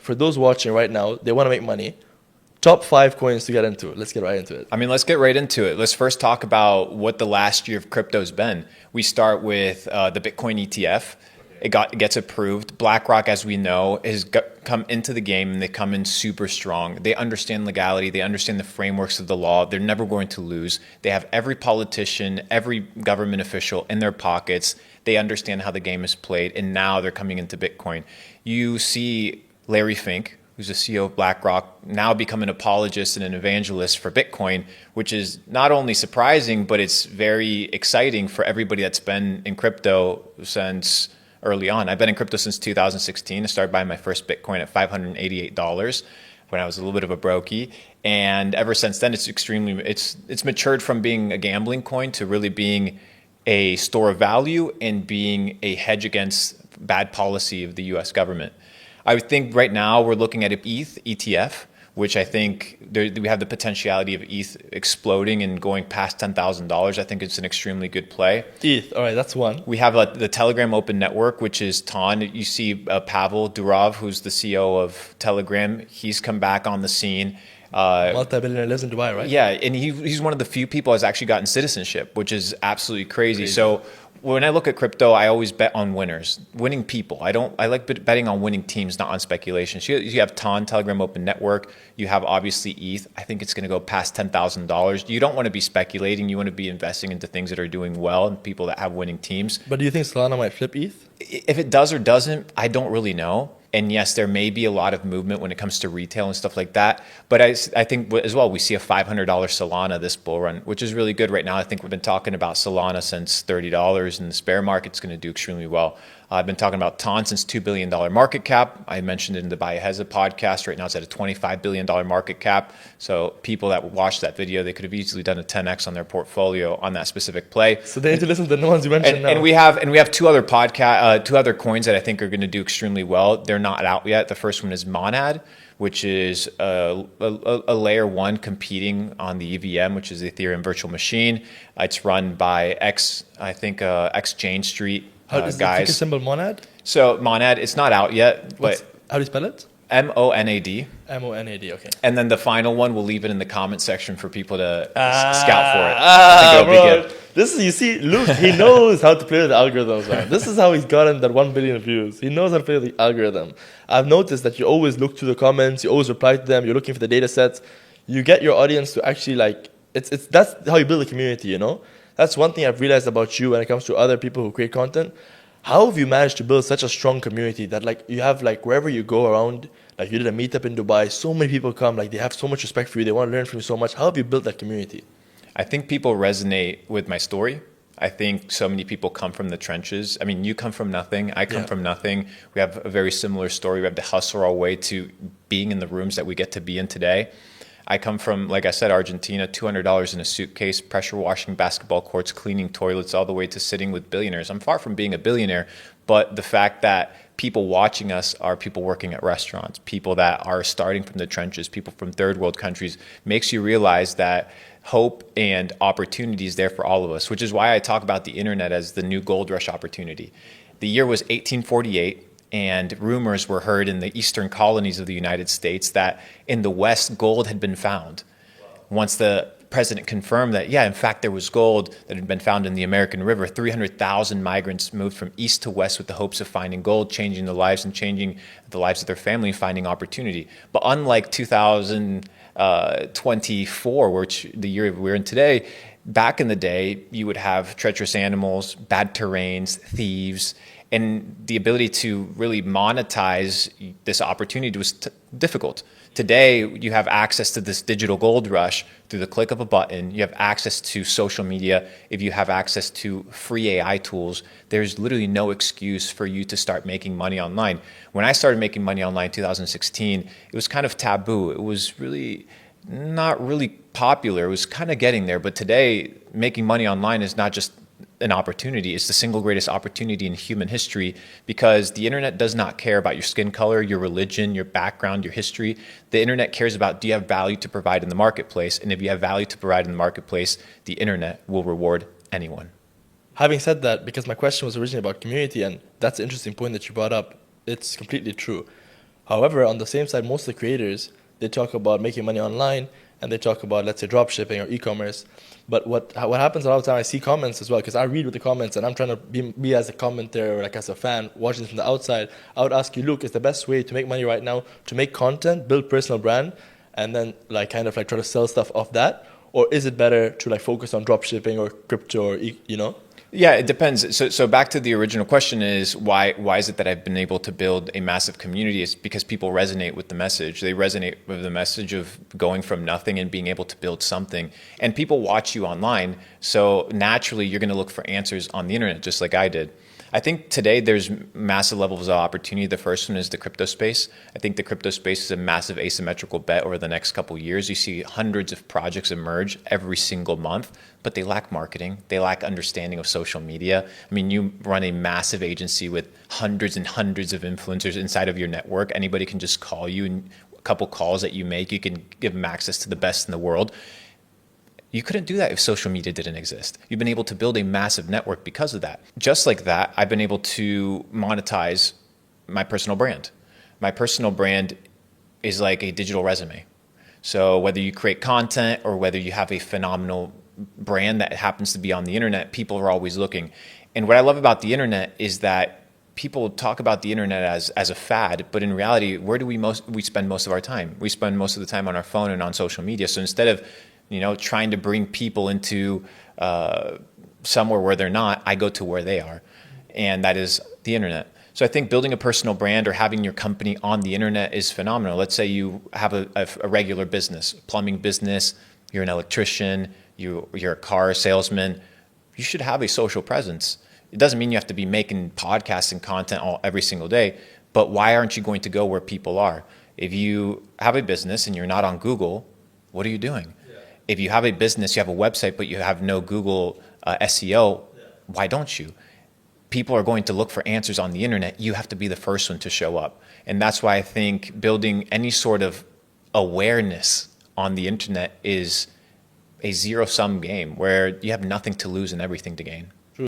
for those watching right now, they want to make money. Top 5 coins to get into. Let's get right into it. I mean, let's get right into it. Let's first talk about what the last year of crypto's been. We start with the Bitcoin ETF. It gets approved. BlackRock, as we know, has come into the game, and they come in super strong. They understand legality. They understand the frameworks of the law. They're never going to lose. They have every politician, every government official in their pockets. They understand how the game is played, and now they're coming into Bitcoin. You see Larry Fink, who's the CEO of BlackRock, now become an apologist and an evangelist for Bitcoin, which is not only surprising, but it's very exciting for everybody that's been in crypto since early on. I've been in crypto since 2016. I started buying my first Bitcoin at $588 when I was a little bit of a brokey. And ever since then, it's matured from being a gambling coin to really being a store of value and being a hedge against bad policy of the US government. I think right now we're looking at an ETH ETF, which I think we have the potentiality of ETH exploding and going past $10,000. I think it's an extremely good play. ETH, all right, that's one. We have the Telegram Open Network, which is TON. You see Pavel Durov, who's the CEO of Telegram. He's come back on the scene. Multi-billionaire, lives in Dubai, right? Yeah, and he's one of the few people who's actually gotten citizenship, which is absolutely crazy. So when I look at crypto, I always bet on winners, winning people. I like betting on winning teams, not on speculation. So you have TON, Telegram Open Network. You have obviously ETH. I think it's going to go past $10,000. You don't want to be speculating. You want to be investing into things that are doing well and people that have winning teams. But do you think Solana might flip ETH? If it does or doesn't, I don't really know. And yes, there may be a lot of movement when it comes to retail and stuff like that. But I think as well, we see a $500 Solana this bull run, which is really good right now. I think we've been talking about Solana since $30, and the bear market's going to do extremely well. I've been talking about TON since $2 billion market cap. I mentioned it in the Bayaheza podcast. Right now it's at a $25 billion market cap. So people that watched that video, they could have easily done a 10x on their portfolio on that specific play. So they need to listen to the ones you mentioned now. And we have two other coins that I think are going to do extremely well. They're not out yet. The first one is Monad, which is a layer one competing on the EVM, which is the Ethereum virtual machine. It's run by Exchange Street. How does the symbol Monad? So Monad, it's not out yet, but how do you spell it? MONAD. MONAD, okay. And then the final one, we'll leave it in the comment section for people to scout for it. I think it'll be good. This is, you see, Luke, he knows how to play with the algorithms, man. This is how he's gotten that 1 billion views. He knows how to play with the algorithm. I've noticed that you always look to the comments, you always reply to them, you're looking for the data sets. You get your audience to actually that's how you build a community, you know? That's one thing I've realized about you when it comes to other people who create content. How have you managed to build such a strong community that you have wherever you go around, like you did a meetup in Dubai, so many people come, they have so much respect for you, they want to learn from you so much. How have you built that community? I think people resonate with my story. I think so many people come from the trenches. I mean, you come from nothing. I come from nothing. We have a very similar story. We have to hustle our way to being in the rooms that we get to be in today. I come from, like I said, Argentina, $200 in a suitcase, pressure washing basketball courts, cleaning toilets, all the way to sitting with billionaires. I'm far from being a billionaire, but the fact that people watching us are people working at restaurants, people that are starting from the trenches, people from third world countries, makes you realize that hope and opportunity is there for all of us, which is why I talk about the internet as the new gold rush opportunity. The year was 1848. And rumors were heard in the eastern colonies of the United States that in the West, gold had been found. Once the president confirmed that, in fact, there was gold that had been found in the American River, 300,000 migrants moved from east to west with the hopes of finding gold, changing their lives and changing the lives of their family, finding opportunity. But unlike 2024, which the year we're in today, back in the day, you would have treacherous animals, bad terrains, thieves, and the ability to really monetize this opportunity was difficult. Today, you have access to this digital gold rush through the click of a button. You have access to social media. If you have access to free AI tools, there's literally no excuse for you to start making money online. When I started making money online in 2016, it was kind of taboo. It was really not really popular. It was kind of getting there. But today, making money online is not just an opportunity. It's the single greatest opportunity in human history because the internet does not care about your skin color, your religion, your background, your history. The internet cares about, do you have value to provide in the marketplace? And if you have value to provide in the marketplace, the internet will reward anyone. Having said that, because my question was originally about community, and that's an interesting point that you brought up, it's completely true. However, on the same side, most of the creators, they talk about making money online and they talk about, let's say, drop shipping or e-commerce. But what happens a lot of the time, I see comments as well, because I read with the comments and I'm trying to be as a commentator or like as a fan, watching this from the outside. I would ask you, Luke, is the best way to make money right now to make content, build personal brand, and then like kind of like try to sell stuff off that? Or is it better to like focus on drop shipping or crypto or, you know? Yeah, it depends. So back to the original question is why is it that I've been able to build a massive community? It's because people resonate with the message. They resonate with the message of going from nothing and being able to build something. And people watch you online, so naturally you're going to look for answers on the internet, just like I did. I think today there's massive levels of opportunity. The first one is the crypto space. I think the crypto space is a massive asymmetrical bet over the next couple of years. You see hundreds of projects emerge every single month, but they lack marketing. They lack understanding of social media. I mean, you run a massive agency with hundreds and hundreds of influencers inside of your network. Anybody can just call you, and a couple calls that you make, you can give them access to the best in the world. You couldn't do that if social media didn't exist. You've been able to build a massive network because of that. Just like that, I've been able to monetize my personal brand. My personal brand is like a digital resume. So whether you create content or whether you have a phenomenal brand that happens to be on the internet, people are always looking. And what I love about the internet is that people talk about the internet as a fad, but in reality, where do we spend most of our time? We spend most of the time on our phone and on social media. So instead of trying to bring people into somewhere where they're not, I go to where they are, and that is the internet. So I think building a personal brand or having your company on the internet is phenomenal. Let's say you have a regular business, plumbing business, you're an electrician, you're a car salesman. You should have a social presence. It doesn't mean you have to be making podcasts and content every single day, but why aren't you going to go where people are? If you have a business and you're not on Google, what are you doing? If you have a business, you have a website, but you have no Google SEO, why don't you? People are going to look for answers on the internet. You have to be the first one to show up. And that's why I think building any sort of awareness on the internet is a zero-sum game where you have nothing to lose and everything to gain.